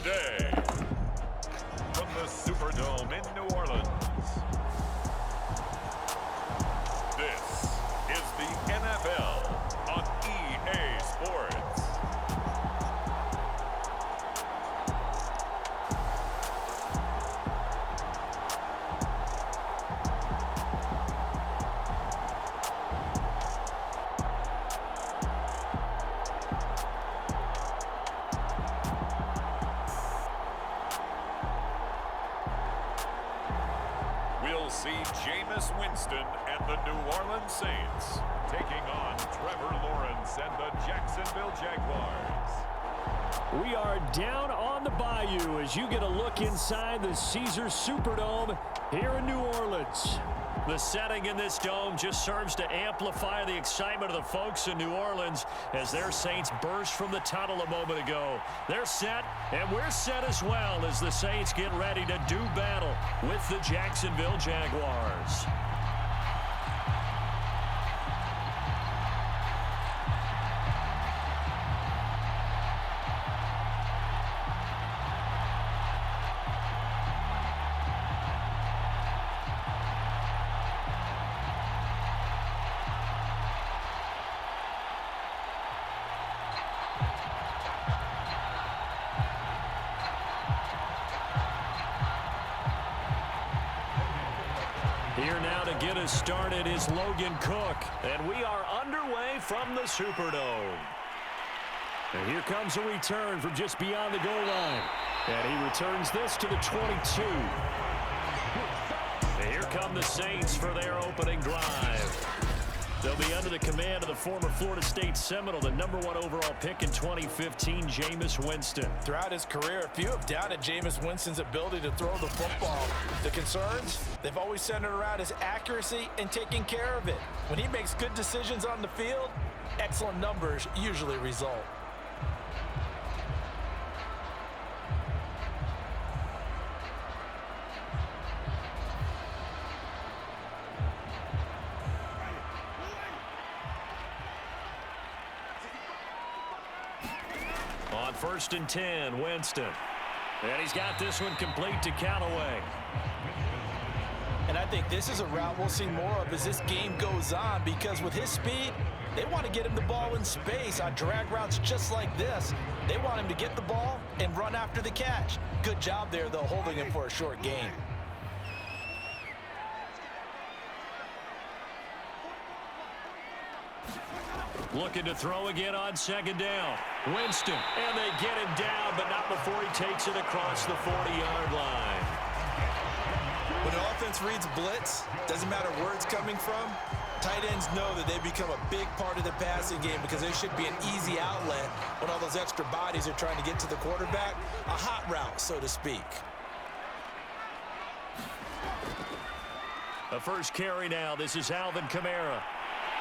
today. From the Superdome in New Orleans, this is the NFL on EA Sports. We'll see Jameis Winston and the New Orleans Saints taking on Trevor Lawrence and the Jacksonville Jaguars. We are down on the bayou as you get a look inside the Caesars Superdome here in New Orleans. The setting in this dome just serves to amplify the excitement of the folks in New Orleans as their Saints burst from the tunnel a moment ago. They're set, and we're set as well as the Saints get ready to do battle with the Jacksonville Jaguars. Here now to get us started is Logan Cook, and we are underway from the Superdome. And here comes a return from just beyond the goal line, and he returns this to the 22. And here come the Saints for their opening drive. They'll be under the command of the former Florida State Seminole, the #1 overall pick in 2015, Jameis Winston. Throughout his career, a few have doubted Jameis Winston's ability to throw the football. The concerns, they've always centered around his accuracy and taking care of it. When he makes good decisions on the field, excellent numbers usually result. On 1st and 10, Winston. And he's got this one complete to Callaway. And I think this is a route we'll see more of as this game goes on, because with his speed, they want to get him the ball in space on drag routes just like this. They want him to get the ball and run after the catch. Good job there, though, holding him for a short gain. Looking to throw again on 2nd down. Winston, and they get him down, but not before he takes it across the 40-yard line. When an offense reads blitz, doesn't matter where it's coming from, tight ends know that they become a big part of the passing game because there should be an easy outlet when all those extra bodies are trying to get to the quarterback. A hot route, so to speak. The first carry now. This is Alvin Kamara.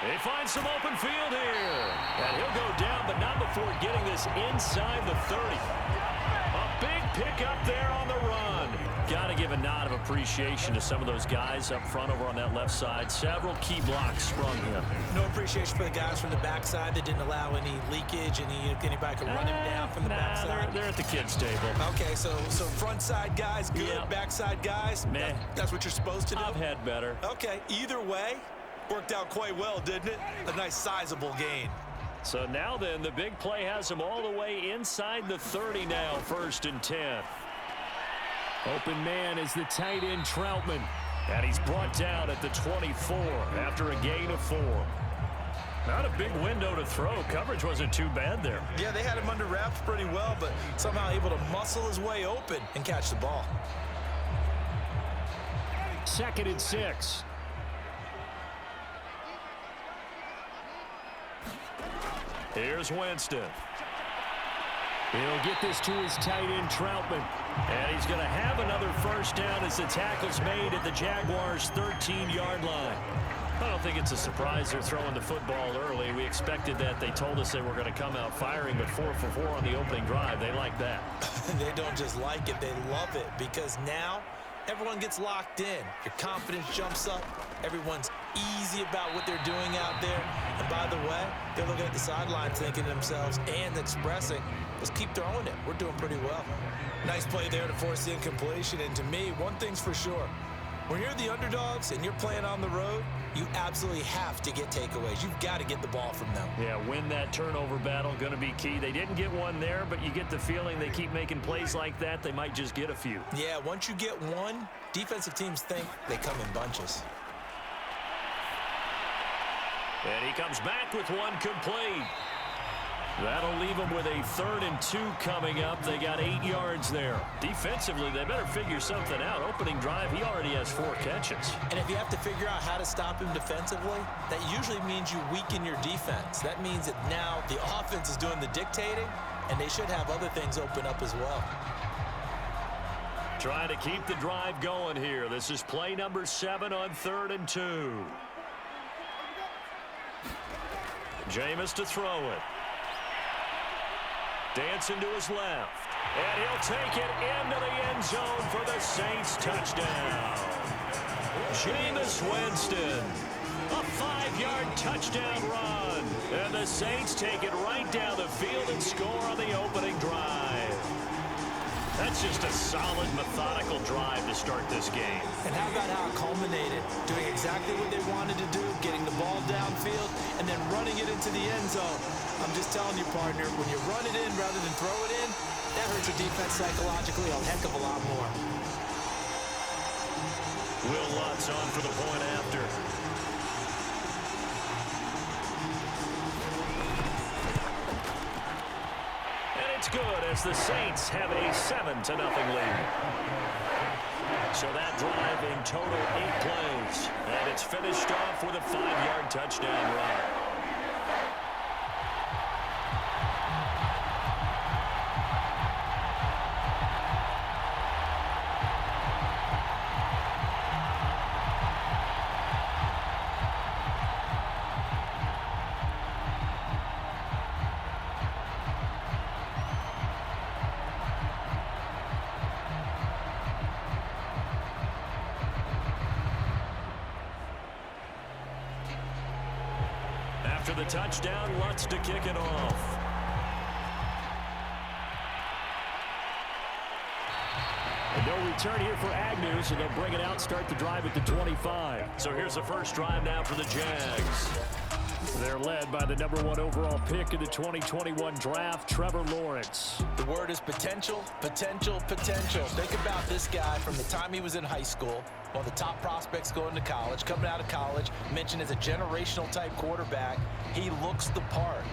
They find some open field here. And he'll go down, but not before getting this inside the 30. A big pickup there on the run. Got to give a nod of appreciation to some of those guys up front over on that left side. Several key blocks from him. No appreciation for the guys from the backside that didn't allow any leakage, anybody could run him down from the backside. They're at the kids' table. Okay, so front side guys, good. Yep. Backside guys, meh. That's what you're supposed to do? I've had better. Okay, either way, worked out quite well, didn't it? A nice sizable gain. So now then, the big play has him all the way inside the 30 now, 1st and 10. Open man is the tight end Troutman. And he's brought down at the 24 after a gain of 4. Not a big window to throw. Coverage wasn't too bad there. Yeah, they had him under wraps pretty well, but somehow able to muscle his way open and catch the ball. 2nd and 6. Here's Winston. He'll get this to his tight end, Troutman. And he's going to have another 1st down as the tackle's made at the Jaguars' 13-yard line. I don't think it's a surprise they're throwing the football early. We expected that. They told us they were going to come out firing, but 4 for 4 on the opening drive. They like that. They don't just like it, they love it, because now everyone gets locked in. Your confidence jumps up. Everyone's easy about what they're doing out there. And by the way, they're looking at the sideline thinking to themselves and expressing, let's keep throwing it. We're doing pretty well. Nice play there to force the incompletion. And to me, one thing's for sure. When you're the underdogs and you're playing on the road, you absolutely have to get takeaways. You've got to get the ball from them. Yeah, win that turnover battle, going to be key. They didn't get one there, but you get the feeling they keep making plays like that, they might just get a few. Yeah, once you get one, defensive teams think they come in bunches. And he comes back with one complete. That'll leave them with a 3rd and 2 coming up. They got 8 yards there. Defensively, they better figure something out. Opening drive, he already has 4 catches. And if you have to figure out how to stop him defensively, that usually means you weaken your defense. That means that now the offense is doing the dictating, and they should have other things open up as well. Trying to keep the drive going here. This is play number 7 on 3rd and 2. Jameis to throw it. Dancing to his left. And he'll take it into the end zone for the Saints touchdown. Jameis Winston. A 5-yard touchdown run. And the Saints take it right down the field and score on the opening drive. That's just a solid, methodical drive to start this game. And how about how it culminated? Doing exactly what they wanted to do, getting the ball downfield, and then running it into the end zone. I'm just telling you, partner, when you run it in rather than throw it in, that hurts your defense psychologically a heck of a lot more. Will Lutz on for the point after. And it's good as the Saints have a 7-0 lead. So that drive in total 8 plays. And it's finished off with a 5-yard touchdown run. After the touchdown, Lutz to kick it off. And no return here for Agnew, so they'll bring it out, start the drive at the 25. So here's the first drive now for the Jags. They're led by the #1 overall pick in the 2021 draft, Trevor Lawrence. The word is potential, potential, potential. Think about this guy from the time he was in high school, while the top prospects going to college, coming out of college, mentioned as a generational type quarterback. He looks the part.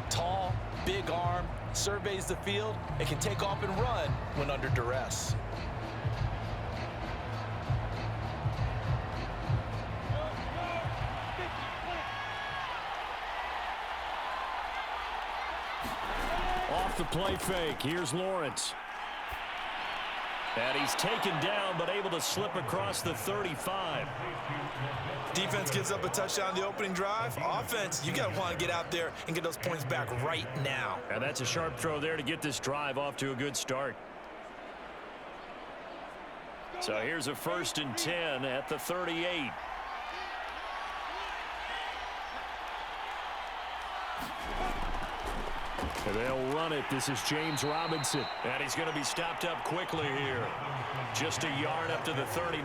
Tall, big arm, surveys the field, and can take off and run when under duress. Off the play fake, here's Lawrence. And he's taken down, but able to slip across the 35. Defense gives up a touchdown the opening drive. Offense, you got to want to get out there and get those points back right now. And that's a sharp throw there to get this drive off to a good start. So here's a 1st and 10 at the 38. And they'll run it. This is James Robinson. And he's going to be stopped up quickly here. Just a yard up to the 39.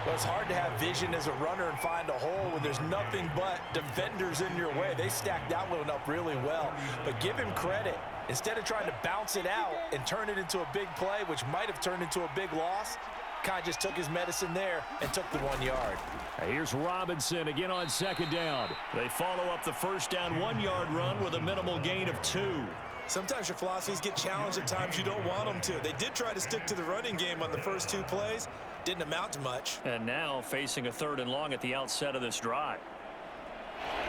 Well, it's hard to have vision as a runner and find a hole when there's nothing but defenders in your way. They stacked that one up really well. But give him credit. Instead of trying to bounce it out and turn it into a big play, which might have turned into a big loss, kind of just took his medicine there and took the 1 yard. Here's Robinson again on 2nd down. They follow up the 1st down 1-yard run with a minimal gain of 2. Sometimes your philosophies get challenged at times you don't want them to. They did try to stick to the running game on the first 2 plays. Didn't amount to much. And now facing a 3rd and long at the outset of this drive.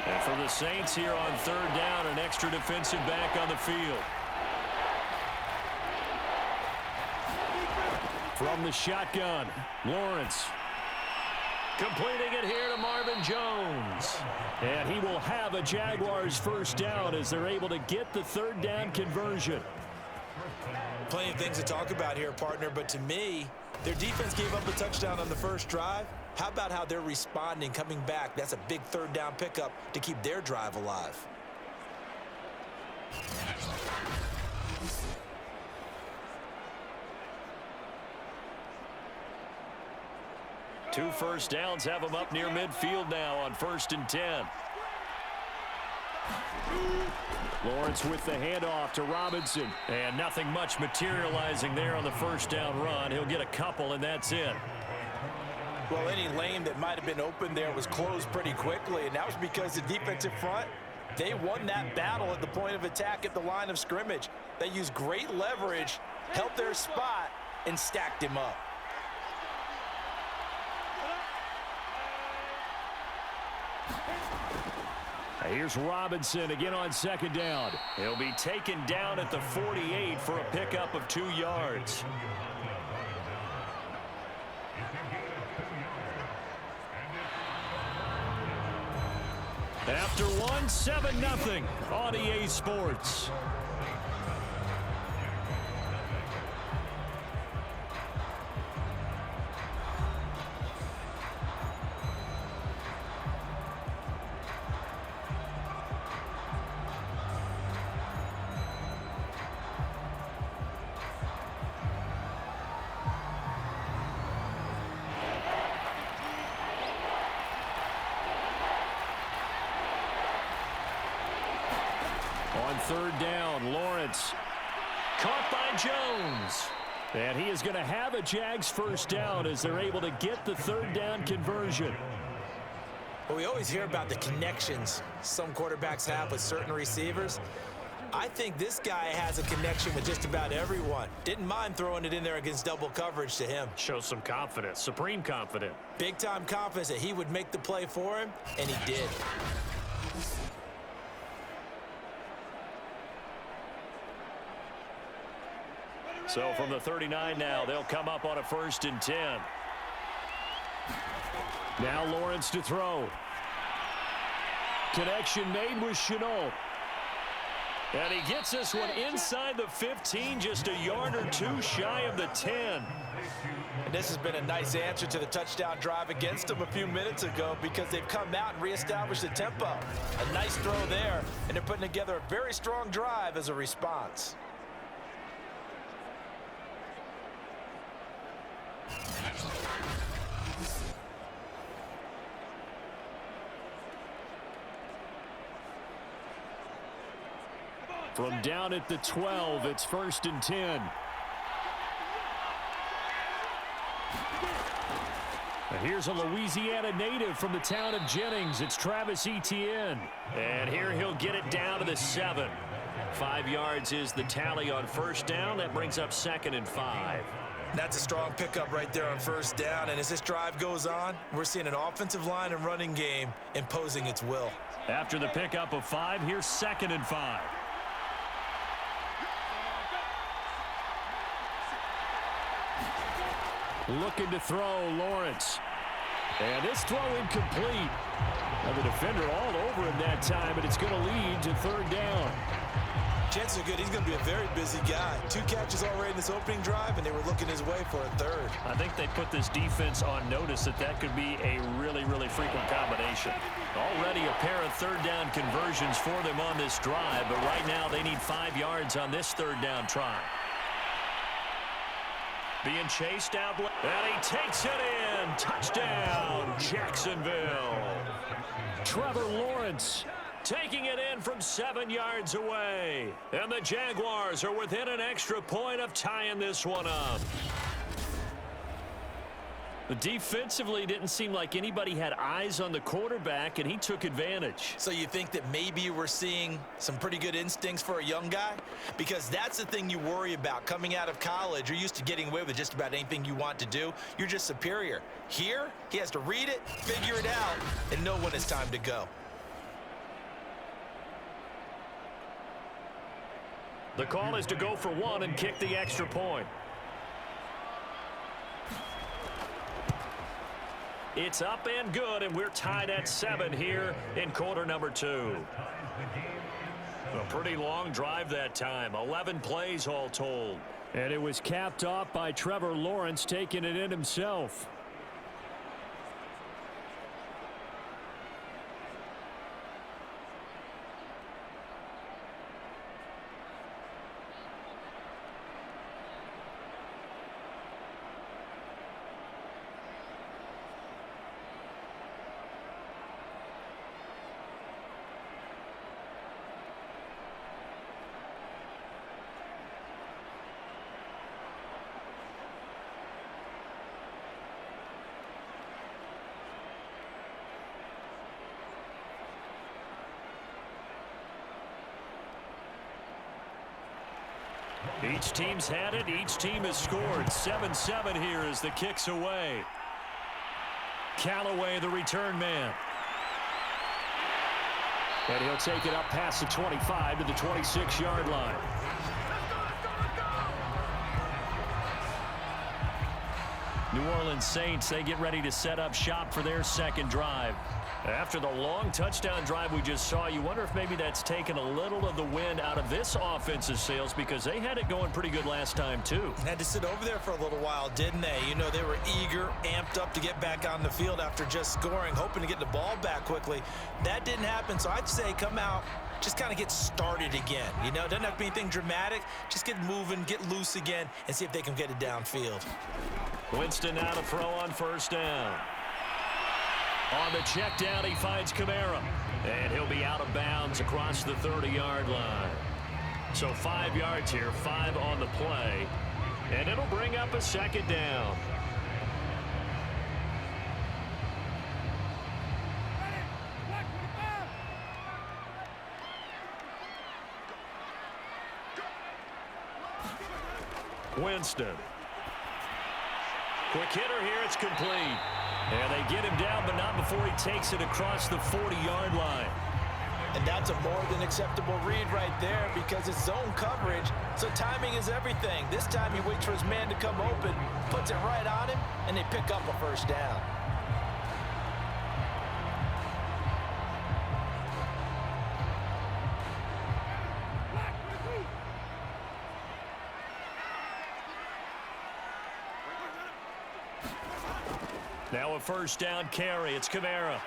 And for the Saints here on 3rd down, an extra defensive back on the field. From the shotgun, Lawrence. Completing it here to Marvin Jones. And he will have a Jaguars 1st down as they're able to get the 3rd down conversion. Plenty of things to talk about here, partner, but to me, their defense gave up a touchdown on the first drive. How about how they're responding, coming back? That's a big third down pickup to keep their drive alive. Two first downs have them up near midfield now on 1st and 10. Lawrence with the handoff to Robinson. And nothing much materializing there on the first down run. He'll get a couple, and that's it. Well, any lane that might have been open there was closed pretty quickly, and that was because the defensive front, they won that battle at the point of attack at the line of scrimmage. They used great leverage, held their spot, and stacked him up. Here's Robinson again on 2nd down. He'll be taken down at the 48 for a pickup of 2 yards. After one, 7-0 on EA Sports. On 3rd down, Lawrence caught by Jones. And he is going to have a Jags first down as they're able to get the 3rd down conversion. Well, we always hear about the connections some quarterbacks have with certain receivers. I think this guy has a connection with just about everyone. Didn't mind throwing it in there against double coverage to him. Shows some confidence, supreme confidence. Big-time confidence that he would make the play for him, and he did. So from the 39 now, they'll come up on a 1st and 10. Now Lawrence to throw. Connection made with Chenault. And he gets this one inside the 15, just a yard or two shy of the 10. And this has been a nice answer to the touchdown drive against them a few minutes ago because they've come out and reestablished the tempo. A nice throw there, and they're putting together a very strong drive as a response. From down at the 12, it's 1st and 10. And here's a Louisiana native from the town of Jennings. It's Travis Etienne. And here he'll get it down to the 7. 5 yards is the tally on 1st down. That brings up 2nd and 5. That's a strong pickup right there on 1st down. And as this drive goes on, we're seeing an offensive line and running game imposing its will. After the pickup of 5, here's 2nd and 5. Looking to throw, Lawrence. And this throw incomplete. And the defender all over him that time, but it's going to lead to 3rd down. Chances are good. He's going to be a very busy guy. 2 catches already in this opening drive, and they were looking his way for a 3rd. I think they put this defense on notice that could be a really, really frequent combination. Already a pair of 3rd down conversions for them on this drive, but right now they need 5 yards on this 3rd down try. Being chased out, and he takes it in. Touchdown, Jacksonville. Trevor Lawrence taking it in from 7 yards away. And the Jaguars are within an extra point of tying this one up. But defensively, didn't seem like anybody had eyes on the quarterback, and he took advantage. So you think that maybe we're seeing some pretty good instincts for a young guy? Because that's the thing you worry about coming out of college. You're used to getting away with just about anything you want to do. You're just superior. Here, he has to read it, figure it out, and know when it's time to go. The call is to go for 1 and kick the extra point. It's up and good, and we're tied at 7 here in quarter number 2. A pretty long drive that time, 11 plays all told. And it was capped off by Trevor Lawrence taking it in himself. Each team's had it. Each team has scored. 7-7 here as the kick's away. Callaway, the return man. And he'll take it up past the 25 to the 26-yard line. New Orleans Saints, they get ready to set up shop for their second drive. After the long touchdown drive we just saw, you wonder if maybe that's taken a little of the wind out of this offensive sails because they had it going pretty good last time too. Had to sit over there for a little while, didn't they? You know, they were eager, amped up to get back on the field after just scoring, hoping to get the ball back quickly. That didn't happen, so I'd say come out, just kind of get started again. You know, doesn't have to be anything dramatic. Just get moving, get loose again, and see if they can get it downfield. Winston now to throw on first down. On the check down, he finds Kamara. And he'll be out of bounds across the 30-yard line. So 5 yards here, 5 on the play. And it'll bring up a second down. Winston. Quick hitter here, it's complete. And they get him down, but not before he takes it across the 40-yard line. And that's a more than acceptable read right there because it's zone coverage, so timing is everything. This time he waits for his man to come open, puts it right on him, and they pick up a first down. Now a first down carry. It's Kamara.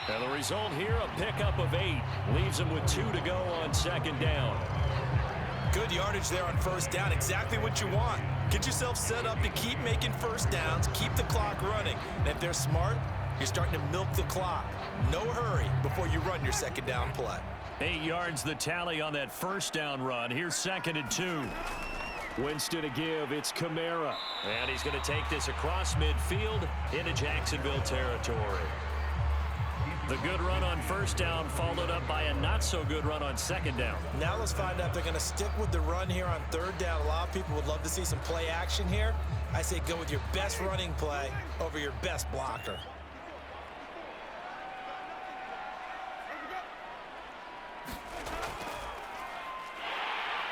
And the result here, a pickup of 8. Leaves him with 2 to go on second down. Good yardage there on first down. Exactly what you want. Get yourself set up to keep making first downs, keep the clock running. And if they're smart, you're starting to milk the clock. No hurry before you run your second down play. 8 yards the tally on that first down run. Here's 2nd and 2. Winston to give, it's Kamara. And he's going to take this across midfield into Jacksonville territory. The good run on first down followed up by a not-so-good run on second down. Now let's find out if they're going to stick with the run here on third down. A lot of people would love to see some play action here. I say go with your best running play over your best blocker.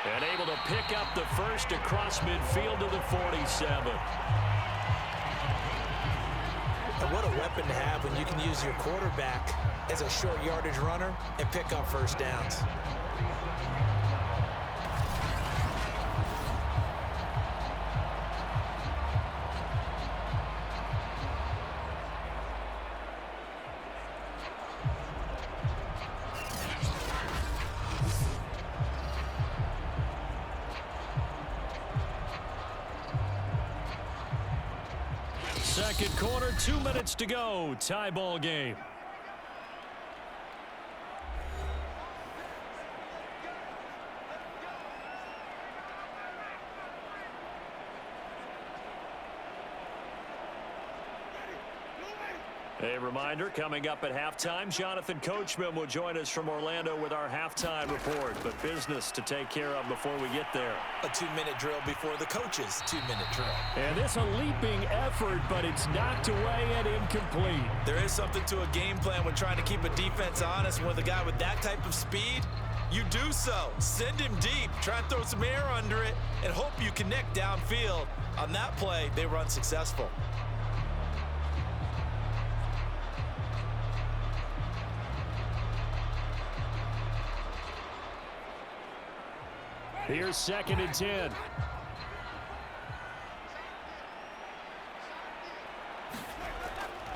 And able to pick up the first across midfield to the 47. And what a weapon to have when you can use your quarterback as a short yardage runner and pick up first downs. Second quarter, 2 minutes to go. Tie ball game. A reminder, coming up at halftime, Jonathan Coachman will join us from Orlando with our halftime report. But business to take care of before we get there. A 2-minute drill before the coach's 2-minute drill. And it's a leaping effort, but it's knocked away and incomplete. There is something to a game plan when trying to keep a defense honest. With a guy with that type of speed, you do so. Send him deep. Try and throw some air under it and hope you connect downfield. On that play, they run successful. Here's 2nd and 10.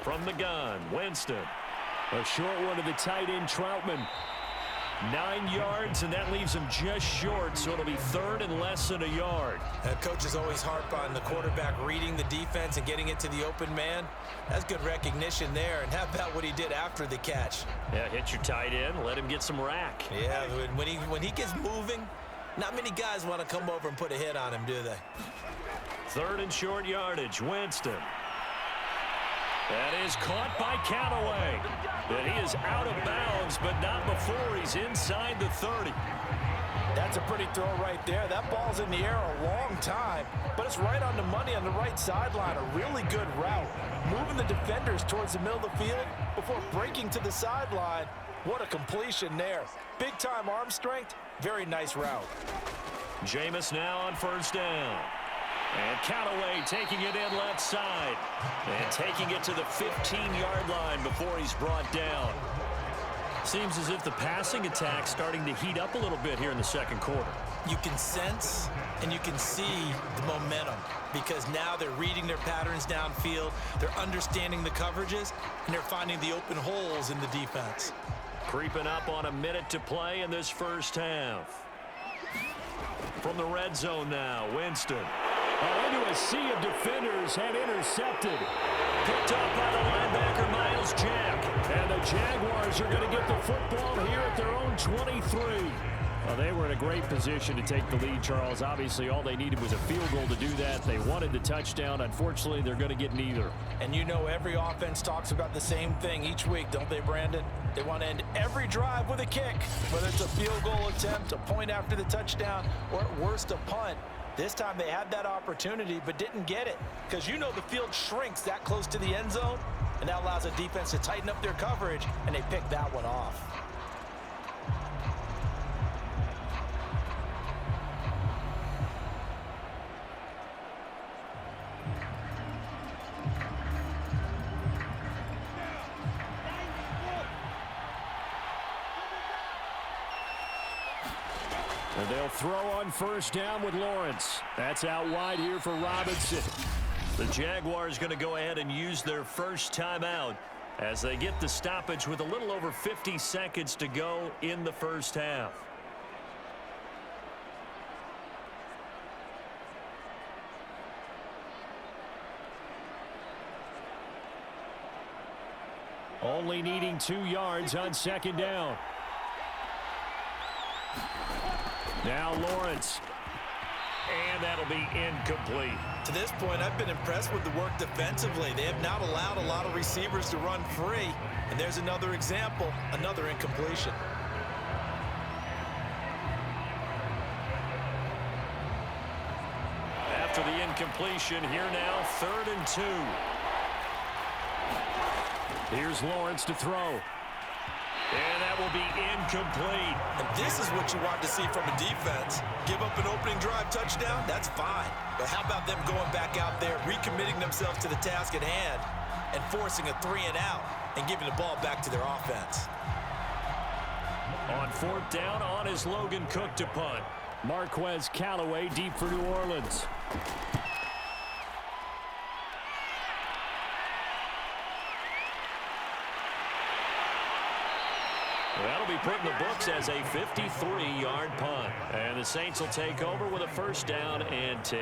From the gun, Winston. A short one to the tight end, Troutman. 9 yards, and that leaves him just short, so it'll be third and less than a yard. Coaches always harp on the quarterback reading the defense and getting it to the open man. That's good recognition there. And how about what he did after the catch? Yeah, hit your tight end, let him get some rack. Yeah, when he gets moving, not many guys want to come over and put a hit on him, do they? Third and short yardage, Winston. That is caught by Callaway. And he is out of bounds, but not before he's inside the 30. That's a pretty throw right there. That ball's in the air a long time, but it's right on the money on the right sideline. A really good route. Moving the defenders towards the middle of the field before breaking to the sideline. What a completion there. Big-time arm strength. Very nice route. Jameis now on first down. And Callaway taking it in left side. And taking it to the 15-yard line before he's brought down. Seems as if the passing attack's starting to heat up a little bit here in the second quarter. You can sense and you can see the momentum because now they're reading their patterns downfield, they're understanding the coverages, and they're finding the open holes in the defense. Creeping up on a minute to play in this first half. From the red zone now, Winston. Into a sea of defenders and intercepted. Picked up by the linebacker, Miles Jack. And the Jaguars are going to get the football here at their own 23. Well, they were in a great position to take the lead, Charles. Obviously, all they needed was a field goal to do that. They wanted the touchdown. Unfortunately, they're going to get neither. And you know every offense talks about the same thing each week, don't they, Brandon? They want to end every drive with a kick, whether it's a field goal attempt, a point after the touchdown, or at worst, a punt. This time they had that opportunity but didn't get it because you know the field shrinks that close to the end zone, and that allows the defense to tighten up their coverage, and they picked that one off. And they'll throw on first down with Lawrence. That's out wide here for Robinson. The Jaguars going to go ahead and use their first timeout as they get the stoppage with a little over 50 seconds to go in the first half. Only needing 2 yards on second down. Now Lawrence. And that'll be incomplete. To this point, I've been impressed with the work defensively. They have not allowed a lot of receivers to run free. And there's another example, another incompletion. After the incompletion, here now, 3rd and 2. Here's Lawrence to throw. And that will be incomplete. And this is what you want to see from a defense. Give up an opening drive touchdown, that's fine. But how about them going back out there, recommitting themselves to the task at hand, and forcing a 3-and-out and giving the ball back to their offense. On 4th down, on is Logan Cook to punt. Marquez Callaway deep for New Orleans. That'll be put in the books as a 53-yard punt. And the Saints will take over with a first down and 10.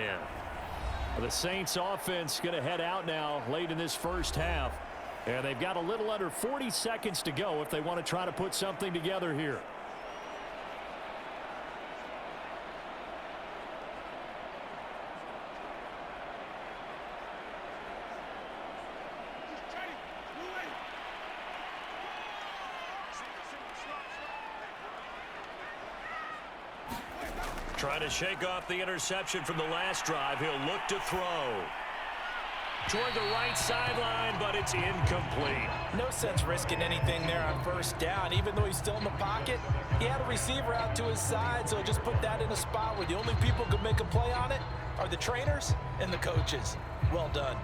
The Saints offense going to head out now late in this first half. And they've got a little under 40 seconds to go if they want to try to put something together here. Trying to shake off the interception from the last drive. He'll look to throw. Toward the right sideline, but it's incomplete. No sense risking anything there on first down. Even though he's still in the pocket, he had a receiver out to his side, so just put that in a spot where the only people who can make a play on it are the trainers and the coaches. Well done.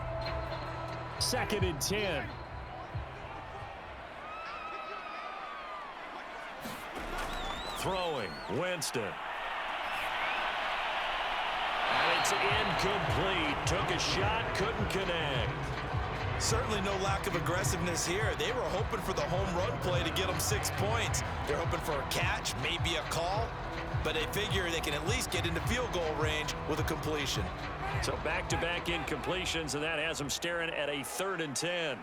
2nd and 10. Throwing, Winston. And it's incomplete. Took a shot, couldn't connect. Certainly no lack of aggressiveness here. They were hoping for the home run play to get them 6 points. They're hoping for a catch, maybe a call, but they figure they can at least get into field goal range with a completion. So back-to-back incompletions, and that has them staring at a 3rd and 10.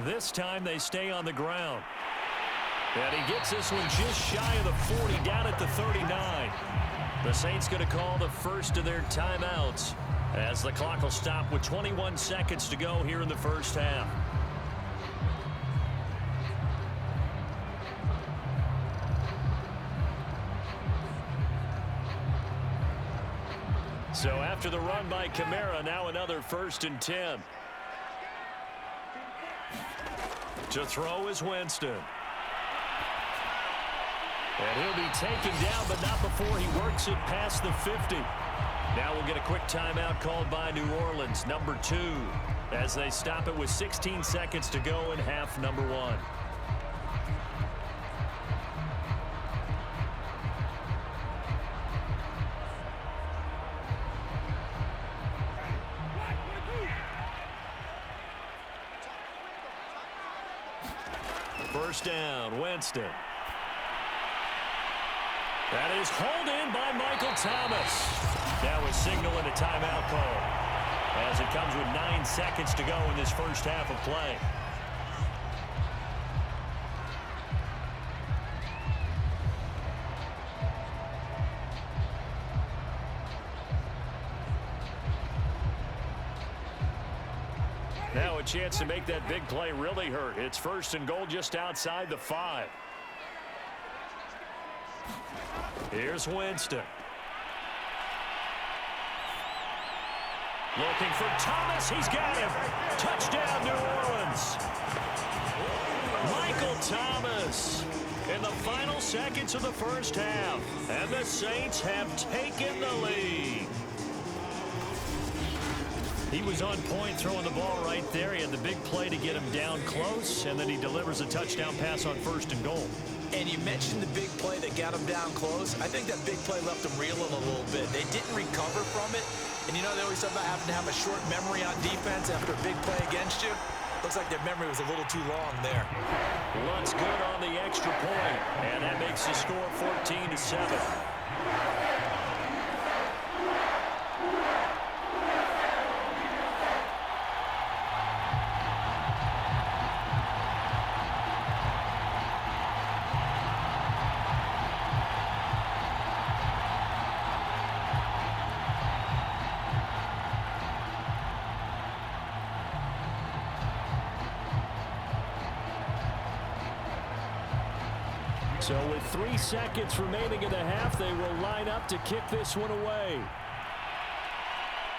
This time they stay on the ground. And he gets this one just shy of the 40, down at the 39. The Saints going to call the first of their timeouts as the clock will stop with 21 seconds to go here in the first half. So after the run by Kamara, now another 1st and 10. To throw is Winston. And he'll be taken down, but not before he works it past the 50. Now we'll get a quick timeout called by New Orleans, number 2, as they stop it with 16 seconds to go in half number 1. First down, Winston. That is hauled in by Michael Thomas. That was signaling a timeout call as it comes with 9 seconds to go in this first half of play. Now a chance to make that big play really hurt. It's 1st and goal just outside the 5. Here's Winston. Looking for Thomas. He's got him. Touchdown, New Orleans. Michael Thomas in the final seconds of the first half. And the Saints have taken the lead. He was on point throwing the ball right there. He had the big play to get him down close, and then he delivers a touchdown pass on 1st and goal. And you mentioned the big play that got him down close. I think that big play left him reeling a little bit. They didn't recover from it. And you know, they always talk about having to have a short memory on defense after a big play against you. Looks like their memory was a little too long there. Looks good on the extra point, and that makes the score 14-7. So with 3 seconds remaining in the half, they will line up to kick this one away.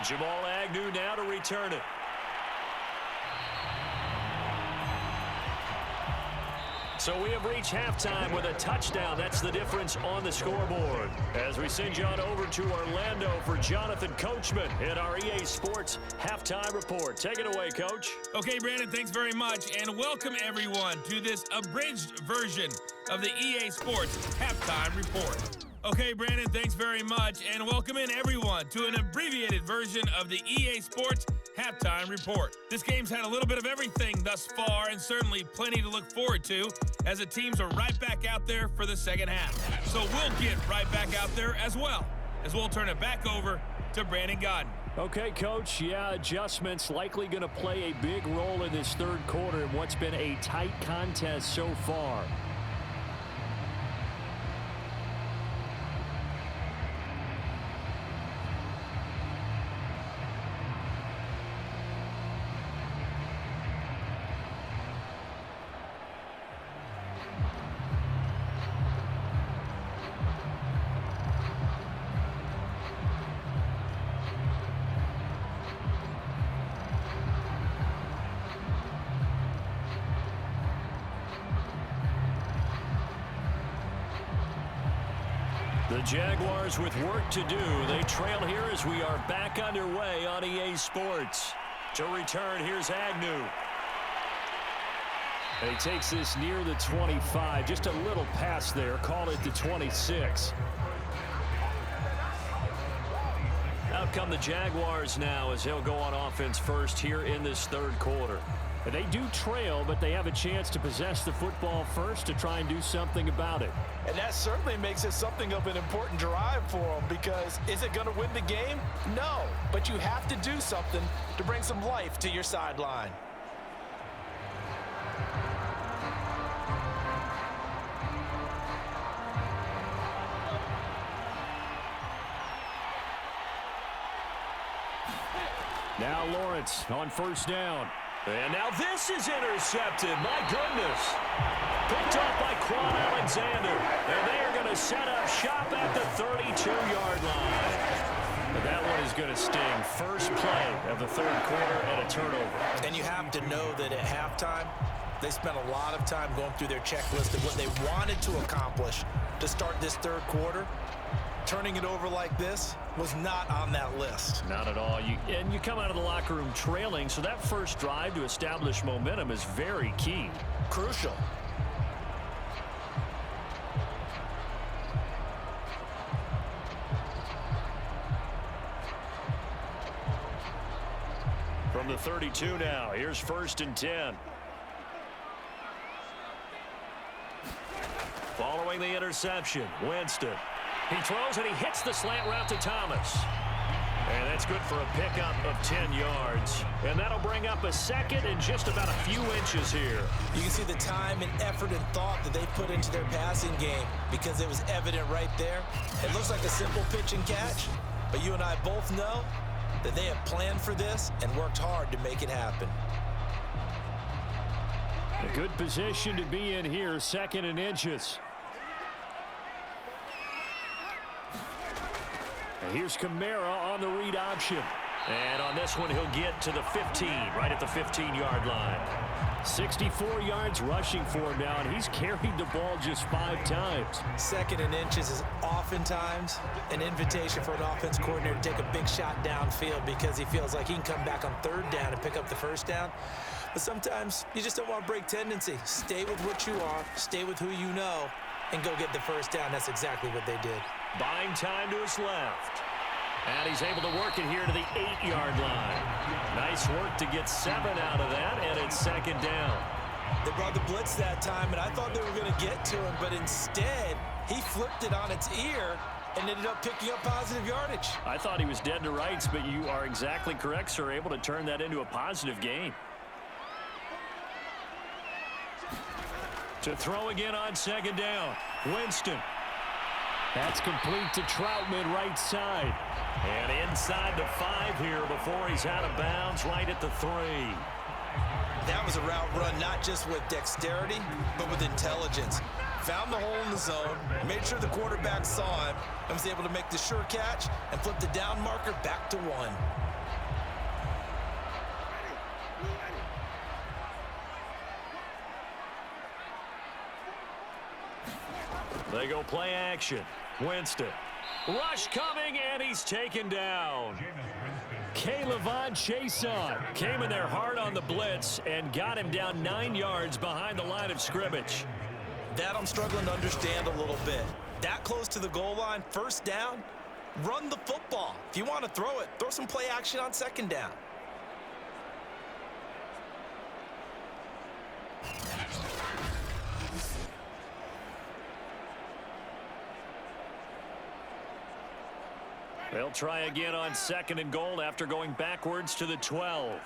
Jamal Agnew now to return it. So we have reached halftime with a touchdown. That's the difference on the scoreboard. As we send you on over to Orlando for Jonathan Coachman in our EA Sports Halftime Report. Take it away, Coach. Okay, Brandon, thanks very much. And welcome, everyone, to this abridged version of the EA Sports Halftime Report. Okay, Brandon, thanks very much. And welcome in, everyone, to an abbreviated version of the EA Sports Halftime Report. This game's had a little bit of everything thus far, and certainly plenty to look forward to, as the teams are right back out there for the second half. So we'll get right back out there as well, as we'll turn it back over to Brandon Godden. Okay, Coach, yeah, adjustments likely going to play a big role in this third quarter in what's been a tight contest so far. The Jaguars with work to do. They trail here as we are back underway on EA Sports. To return, here's Agnew. And he takes this near the 25. Just a little pass there. Call it the 26. Out come the Jaguars now as they'll go on offense first here in this third quarter. And they do trail, but they have a chance to possess the football first to try and do something about it. And that certainly makes it something of an important drive for them, because is it going to win the game? No, but you have to do something to bring some life to your sideline. Now Lawrence on first down. And now this is intercepted. My goodness. Picked off by Quan Alexander. And they are going to set up shop at the 32-yard line. But that one is going to sting. First play of the third quarter and a turnover. And you have to know that at halftime, they spent a lot of time going through their checklist of what they wanted to accomplish to start this third quarter. Turning it over like this was not on that list. Not at all. And you come out of the locker room trailing, so that first drive to establish momentum is very key. Crucial. From the 32 now, here's 1st and 10. Following the interception, Winston. He throws and he hits the slant route to Thomas. And that's good for a pickup of 10 yards. And that'll bring up a second and just about a few inches here. You can see the time and effort and thought that they put into their passing game because it was evident right there. It looks like a simple pitch and catch, but you and I both know that they have planned for this and worked hard to make it happen. A good position to be in here, 2nd and inches. And here's Kamara on the read option. And on this one, he'll get to the 15, right at the 15-yard line. 64 yards rushing for him now, and he's carried the ball just 5 times. 2nd and inches is oftentimes an invitation for an offense coordinator to take a big shot downfield because he feels like he can come back on 3rd down and pick up the 1st down. But sometimes you just don't want to break tendency. Stay with what you are, stay with who you know, and go get the 1st down. That's exactly what they did. Buying time to his left. And he's able to work it here to the 8-yard line. Nice work to get 7 out of that, and it's 2nd down. They brought the blitz that time, and I thought they were going to get to him, but instead, he flipped it on its ear and ended up picking up positive yardage. I thought he was dead to rights, but you are exactly correct, sir. Able to turn that into a positive gain. To throw again on 2nd down. Winston. That's complete to Troutman, right side. And inside the 5 here before he's out of bounds, right at the 3. That was a route run not just with dexterity, but with intelligence. Found the hole in the zone, made sure the quarterback saw him, and was able to make the sure catch and flip the down marker back to 1. They go play action. Winston. Rush coming, and he's taken down. K'Lavon Chason came in there hard on the blitz and got him down 9 yards behind the line of scrimmage. That I'm struggling to understand a little bit. That close to the goal line, 1st down, run the football. If you want to throw it, throw some play action on 2nd down. They'll try again on 2nd and goal after going backwards to the 12.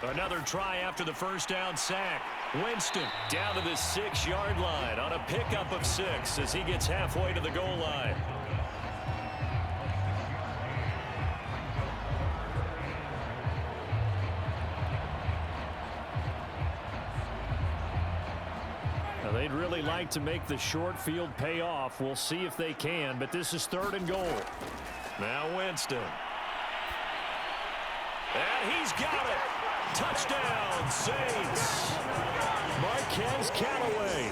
Another try after the 1st down sack. Winston down to the 6-yard line on a pickup of 6 as he gets halfway to the goal line. They'd really like to make the short field pay off. We'll see if they can, but this is 3rd and goal. Now Winston. And he's got it. Touchdown, Saints. Marquez Callaway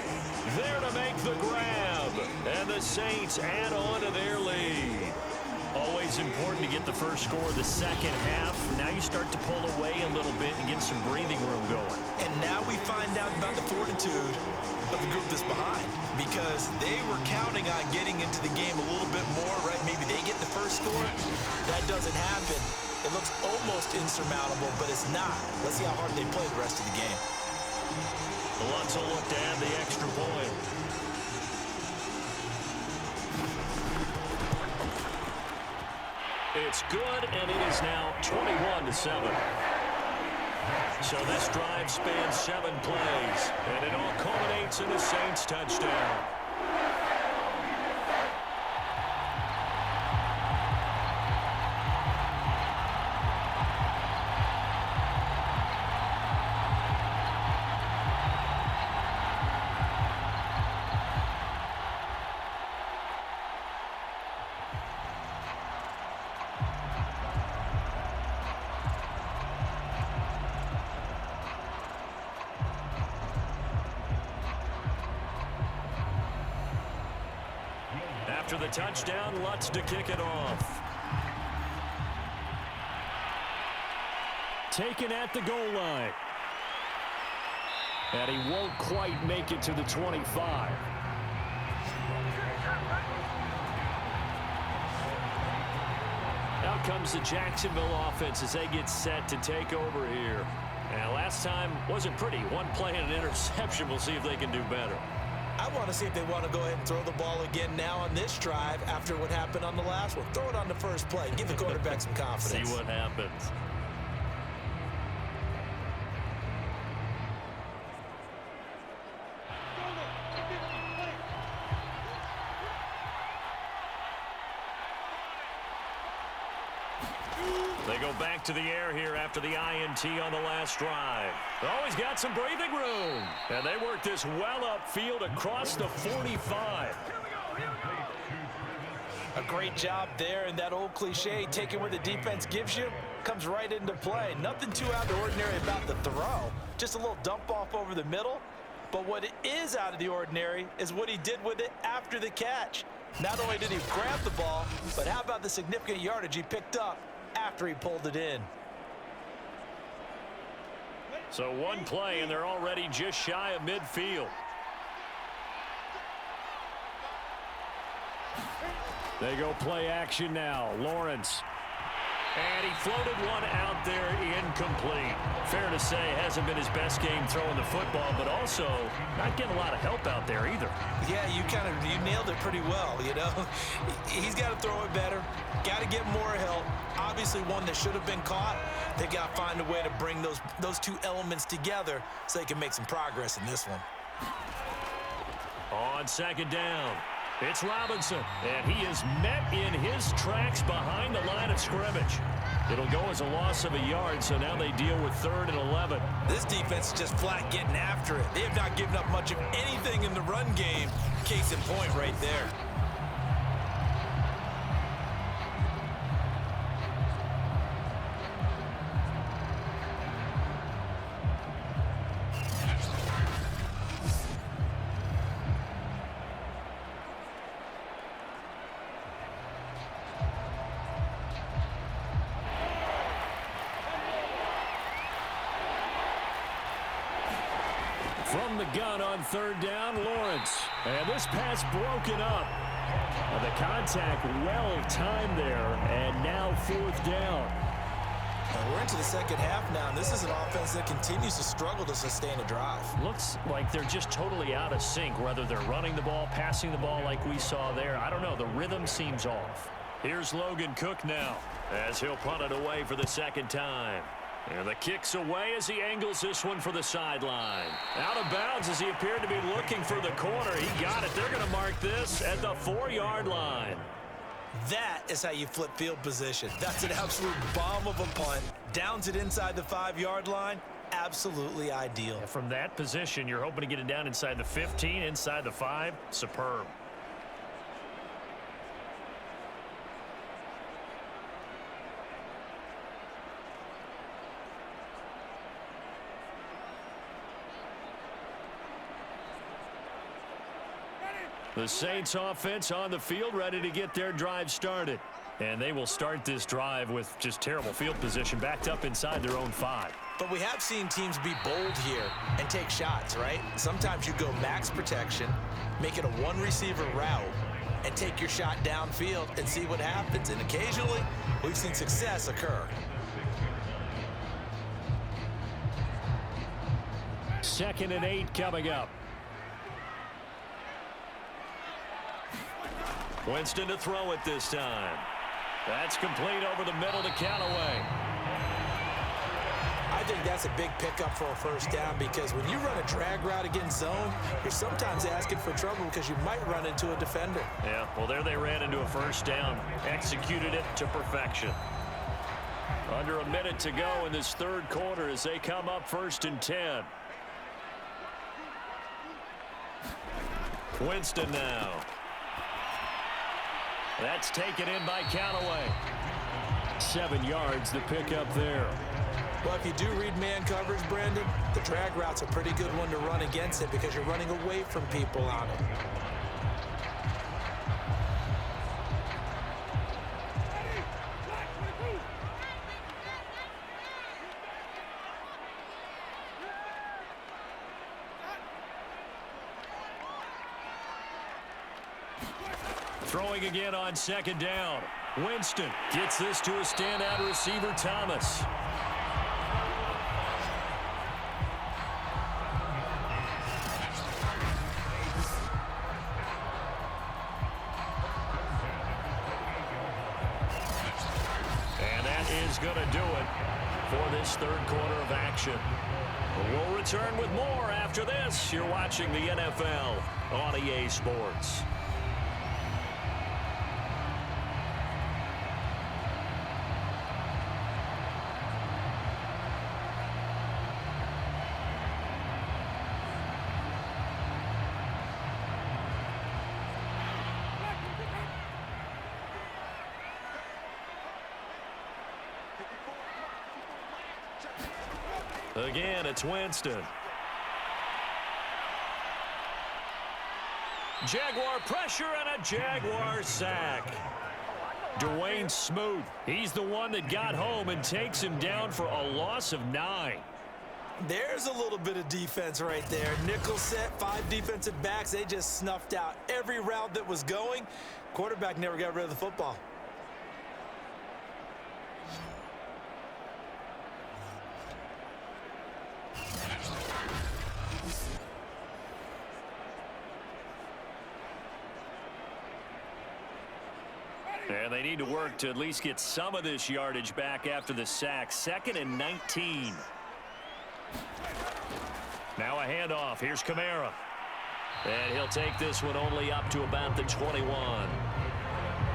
there to make the grab. And the Saints add on to their lead. Always important to get the first score of the 2nd half. Now you start to pull away a little bit and get some breathing room going. And now we find out about the fortitude of the group that's behind, because they were counting on getting into the game a little bit more, right? Maybe they get the first score. That doesn't happen. It looks almost insurmountable, but it's not. Let's see how hard they play the rest of the game. Alonso look to add the extra point. It's good, and it is now 21-7. So this drive spans 7 plays, and it all culminates in a Saints touchdown. After the touchdown, Lutz to kick it off. Taken at the goal line. And he won't quite make it to the 25. Now comes the Jacksonville offense as they get set to take over here. And last time wasn't pretty. One play and an interception. We'll see if they can do better. I want to see if they want to go ahead and throw the ball again now on this drive after what happened on the last one. Throw it on the first play. Give the quarterback some confidence. See what happens. They go back to the air here after the INT on the last drive. Oh, he's got some breathing room. And they work this well upfield across the 45. A great job there, and that old cliche, taking what the defense gives you, comes right into play. Nothing too out of the ordinary about the throw. Just a little dump off over the middle. But what is out of the ordinary is what he did with it after the catch. Not only did he grab the ball, but how about the significant yardage he picked up after he pulled it in. So one play, and they're already just shy of midfield. They go play action now. Lawrence. And he floated one out there incomplete. Fair to say, hasn't been his best game throwing the football, but also not getting a lot of help out there either. Yeah, you nailed it pretty well, you know. He's got to throw it better. Got to get more help. Obviously one that should have been caught. They got to find a way to bring those two elements together so they can make some progress in this one. On second down, it's Robinson, and he is met in his tracks behind the line of scrimmage. It'll go as a loss of a yard, so now they deal with 3rd and 11. This defense is just flat getting after it. They have not given up much of anything in the run game. Case in point right there. From the gun on 3rd down, Lawrence. And this pass broken up. The contact well timed there, and now 4th down. We're into the second half now, and this is an offense that continues to struggle to sustain a drive. Looks like they're just totally out of sync, whether they're running the ball, passing the ball like we saw there. I don't know. The rhythm seems off. Here's Logan Cook now as he'll punt it away for the second time. And the kick's away as he angles this one for the sideline. Out of bounds as he appeared to be looking for the corner. He got it. They're going to mark this at the 4-yard line. That is how you flip field position. That's an absolute bomb of a punt. Downs it inside the 5-yard line. Absolutely ideal. From that position, you're hoping to get it down inside the 15, inside the 5. Superb. The Saints offense on the field, ready to get their drive started. And they will start this drive with just terrible field position, backed up inside their own 5. But we have seen teams be bold here and take shots, right? Sometimes you go max protection, make it a one-receiver route, and take your shot downfield and see what happens. And occasionally, we've seen success occur. 2nd and 8 coming up. Winston to throw it this time. That's complete over the middle to Callaway. I think that's a big pickup for a first down because when you run a drag route against zone, you're sometimes asking for trouble because you might run into a defender. Yeah, well, there they ran into a first down. Executed it to perfection. Under a minute to go in this 3rd quarter as they come up 1st and 10. Winston now. That's taken in by Callaway. 7 yards the pickup there. Well, if you do read man coverage, Brandon, the drag route's a pretty good one to run against it because you're running away from people on it. Throwing again on second down. Winston gets this to a standout receiver, Thomas. And that is going to do it for this third quarter of action. We'll return with more after this. You're watching the NFL on EA Sports. Again, it's Winston. Jaguar pressure and a Jaguar sack. Dwayne Smoot, he's the one that got home and takes him down for a loss of 9. There's a little bit of defense right there. Nickel set, 5 defensive backs. They just snuffed out every route that was going. Quarterback never got rid of the football. And they need to work to at least get some of this yardage back after the sack. 2nd and 19. Now a handoff. Here's Kamara. And he'll take this one only up to about the 21.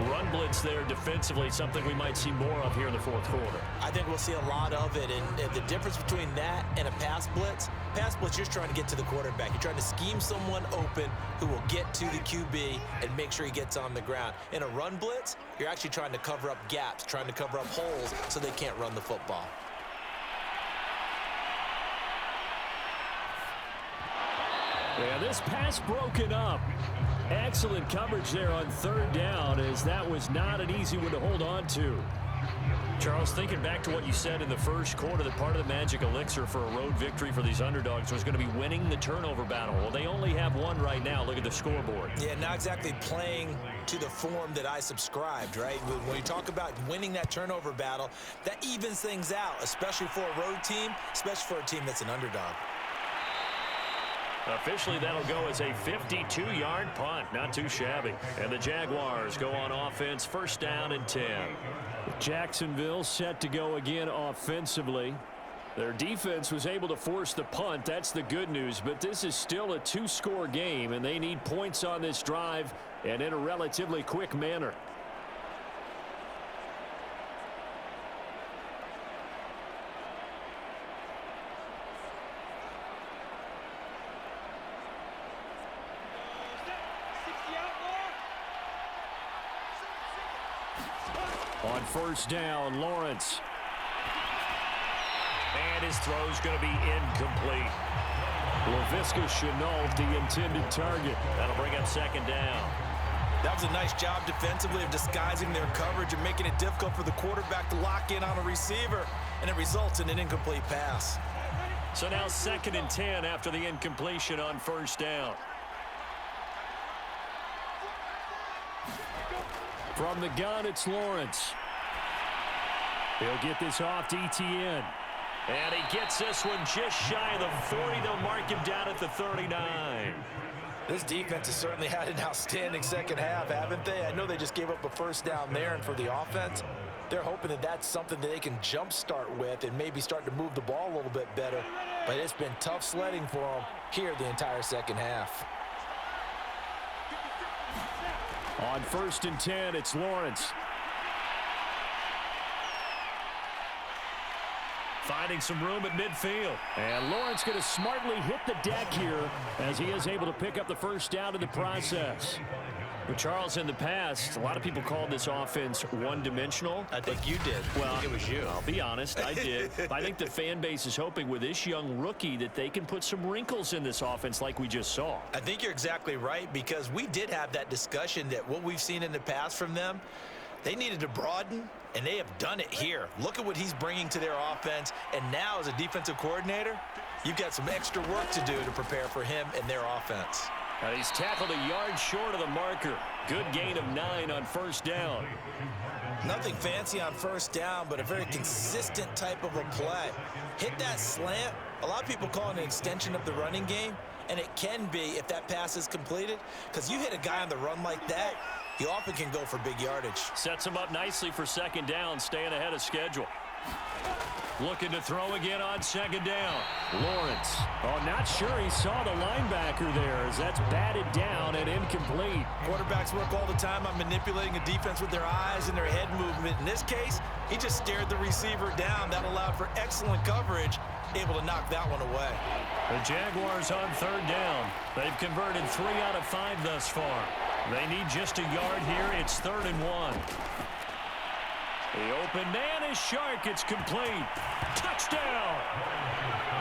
Run blitz there defensively, something we might see more of here in the fourth quarter. I think we'll see a lot of it, and the difference between that and a pass blitz, you're just trying to get to the quarterback. You're trying to scheme someone open who will get to the QB and make sure he gets on the ground. In a run blitz, you're actually trying to cover up gaps, trying to cover up holes so they can't run the football. Yeah, this pass broken up. Excellent coverage there on third down, as that was not an easy one to hold on to. Charles, thinking back to what you said in the first quarter, that part of the magic elixir for a road victory for these underdogs was going to be winning the turnover battle. Well, they only have one right now. Look at the scoreboard. Yeah, not exactly playing to the form that I subscribed, right? When you talk about winning that turnover battle, that evens things out, especially for a road team, especially for a team that's an underdog. Officially, that'll go as a 52-yard punt. Not too shabby. And the Jaguars go on offense, 1st down and 10. Jacksonville set to go again offensively. Their defense was able to force the punt. That's the good news. But this is still a 2-score game, and they need points on this drive and in a relatively quick manner. On 1st down, Lawrence. And his throw's going to be incomplete. Laviska Shenault, the intended target. That'll bring up 2nd down. That was a nice job defensively of disguising their coverage and making it difficult for the quarterback to lock in on a receiver, and it results in an incomplete pass. So now 2nd and 10 after the incompletion on 1st down. From the gun, it's Lawrence. He'll get this off to Etienne. And he gets this one just shy of the 40. They'll mark him down at the 39. This defense has certainly had an outstanding second half, haven't they? I know they just gave up a 1st down there, and for the offense, they're hoping that that's something that they can jumpstart with and maybe start to move the ball a little bit better. But it's been tough sledding for them here the entire second half. On 1st and 10, it's Lawrence. Finding some room at midfield. And Lawrence going to smartly hit the deck here as he is able to pick up the 1st down in the process. But Charles, in the past, a lot of people called this offense one-dimensional. I think you did. Well, it was you. I'll be honest, I did. I think the fan base is hoping with this young rookie that they can put some wrinkles in this offense like we just saw. I think you're exactly right, because we did have that discussion that what we've seen in the past from them, they needed to broaden, and they have done it here. Look at what he's bringing to their offense, and now as a defensive coordinator, you've got some extra work to do to prepare for him and their offense. And he's tackled a yard short of the marker. Good gain of 9 on first down. Nothing fancy on first down, but a very consistent type of a play. Hit that slant. A lot of people call it an extension of the running game, and it can be if that pass is completed, because you hit a guy on the run like that, he often can go for big yardage. Sets him up nicely for second down, staying ahead of schedule. Looking to throw again on second down. Lawrence. Oh, not sure he saw the linebacker there as that's batted down and incomplete. Quarterbacks work all the time on manipulating a defense with their eyes and their head movement. In this case, he just stared the receiver down. That allowed for excellent coverage, able to knock that one away. The Jaguars on third down. They've converted 3 out of 5 thus far. They need just a yard here. It's 3rd and 1. The open man is Chark. It's complete. Touchdown.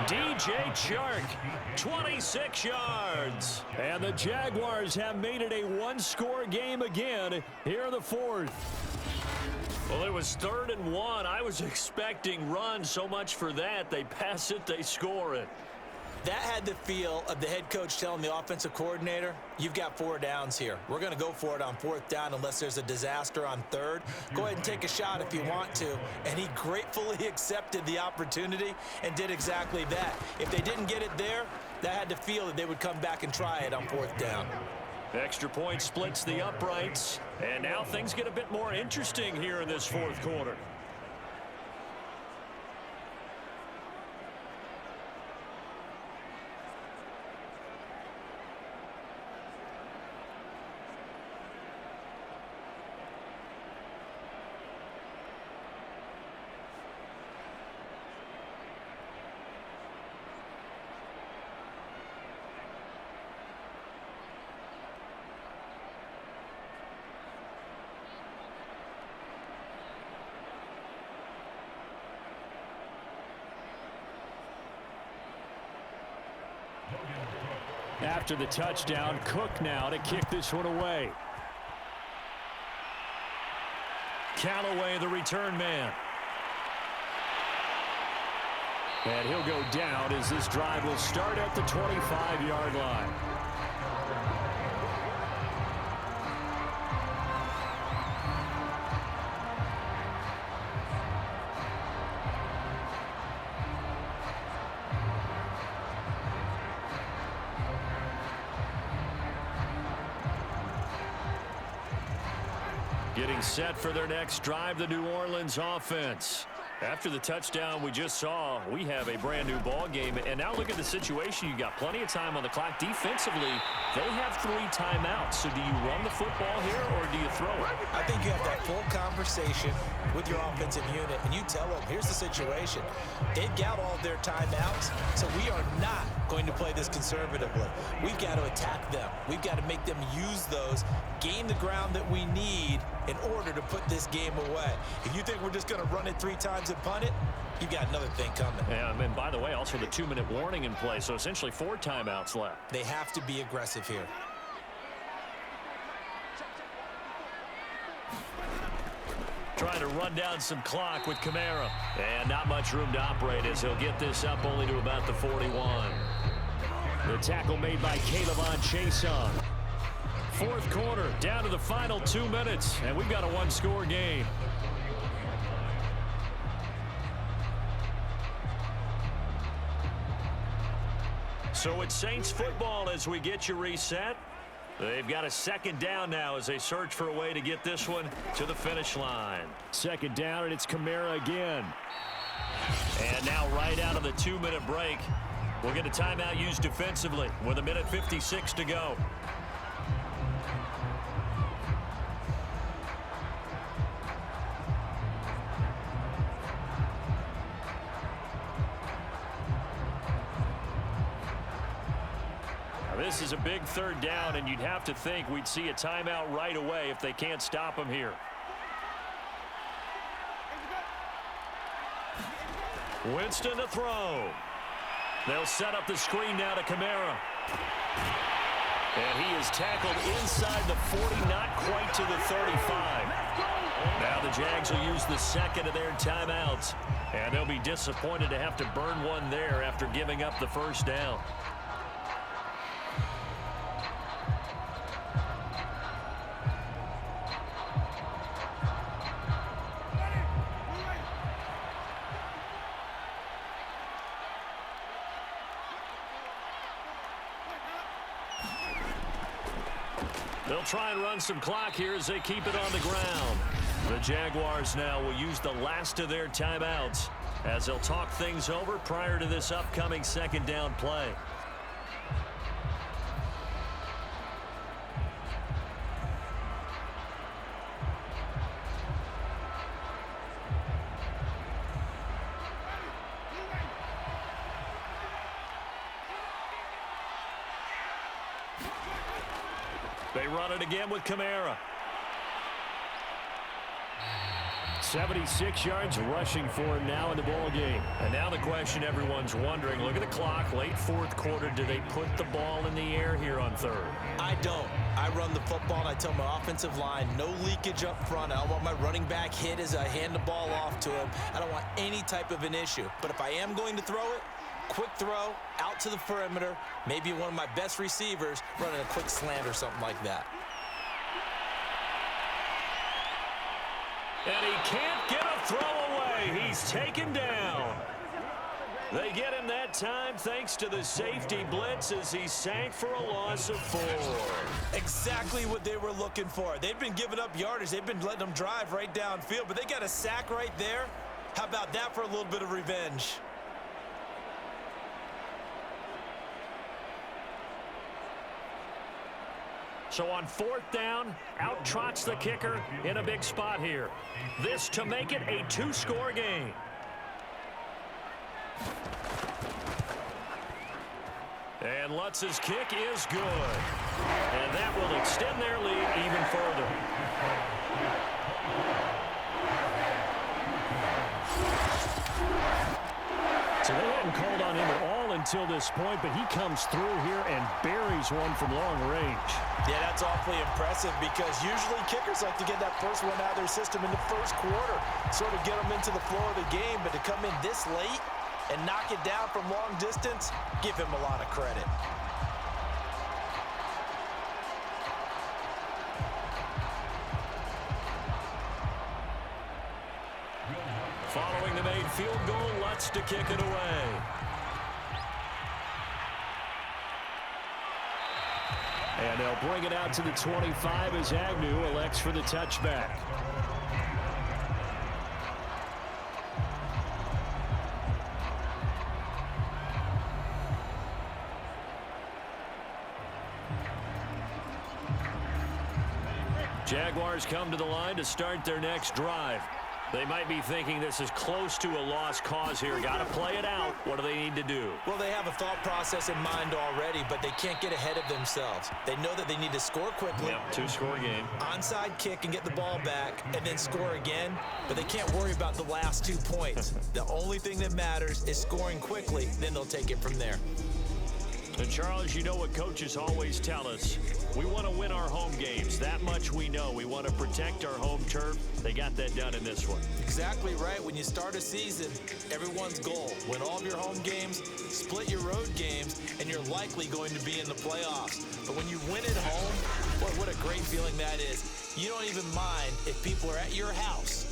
DJ Chark, 26 yards. And the Jaguars have made it a one-score game again here in the 4th. Well, it was 3rd and 1. I was expecting run. So much for that. They pass it, they score it. That had the feel of the head coach telling the offensive coordinator, you've got 4 downs here. We're going to go for it on 4th down unless there's a disaster on 3rd. Go ahead and take a shot if you want to. And he gratefully accepted the opportunity and did exactly that. If they didn't get it there, that had the feel that they would come back and try it on 4th down. Extra point splits the uprights. And now things get a bit more interesting here in this 4th quarter. After the touchdown, Cook now to kick this one away. Callaway, the return man. And he'll go down as this drive will start at the 25-yard line. Getting set for their next drive, the New Orleans offense. After the touchdown we just saw, we have a brand new ball game. And now look at the situation. You got plenty of time on the clock. Defensively, they have 3 timeouts. So do you run the football here or do you throw it? I think you have that full conversation with your offensive unit, and you tell them, here's the situation. They've got all their timeouts, so we are not going to play this conservatively. We've got to attack them. We've got to make them use those, gain the ground that we need in order to put this game away. If you think we're just going to run it 3 times and punt it, you've got another thing coming. Yeah, and by the way, also the 2-minute warning in play, so essentially 4 timeouts left. They have to be aggressive here. Trying to run down some clock with Kamara. And not much room to operate as he'll get this up only to about the 41. The tackle made by Caleb on Chason. 4th quarter, down to the final 2 minutes, and we've got a 1-score game. So it's Saints football as we get you reset. They've got a 2nd down now as they search for a way to get this one to the finish line. 2nd down, and it's Kamara again. And now right out of the 2-minute break, we'll get a timeout used defensively with 1:56 to go. This is a big 3rd down, and you'd have to think we'd see a timeout right away if they can't stop him here. Winston to throw. They'll set up the screen now to Kamara. And he is tackled inside the 40, not quite to the 35. Now the Jags will use the 2nd of their timeouts, and they'll be disappointed to have to burn one there after giving up the 1st down. They'll try and run some clock here as they keep it on the ground. The Jaguars now will use the last of their timeouts as they'll talk things over prior to this upcoming second down play. They run it again with Kamara. 76 yards rushing for him now in the ball game. And now the question everyone's wondering, look at the clock, late fourth quarter, do they put the ball in the air here on third? I don't. I run the football and I tell my offensive line, no leakage up front. I don't want my running back hit as I hand the ball off to him. I don't want any type of an issue. But if I am going to throw it, quick throw, out to the perimeter, maybe one of my best receivers running a quick slant or something like that. And he can't get a throw away. He's taken down. They get him that time thanks to the safety blitz as he sank for a loss of 4. Exactly what they were looking for. They've been giving up yardage. They've been letting them drive right downfield, but they got a sack right there. How about that for a little bit of revenge? So on fourth down, out trots the kicker in a big spot here. This to make it a 2-score game. And Lutz's kick is good. And that will extend their lead even further. So they hadn't called on him at all until this point, but he comes through here and buries one from long range. Yeah, that's awfully impressive because usually kickers like to get that first one out of their system in the first quarter, sort of get them into the flow of the game, but to come in this late and knock it down from long distance, give him a lot of credit. Following the made field goal, Lutz to kick it away. And they'll bring it out to the 25 as Agnew elects for the touchback. Jaguars come to the line to start their next drive. They might be thinking this is close to a lost cause here. Got to play it out. What do they need to do? Well, they have a thought process in mind already, but they can't get ahead of themselves. They know that they need to score quickly. Yep, 2-score game. Onside kick and get the ball back and then score again, but they can't worry about the last 2 points. The only thing that matters is scoring quickly, then they'll take it from there. And Charles, you know what coaches always tell us. We want to win our home games. That much we know. We want to protect our home turf. They got that done in this one. Exactly right. When you start a season, everyone's goal, win all of your home games, split your road games, and you're likely going to be in the playoffs. But when you win at home, what a great feeling that is. You don't even mind if people are at your house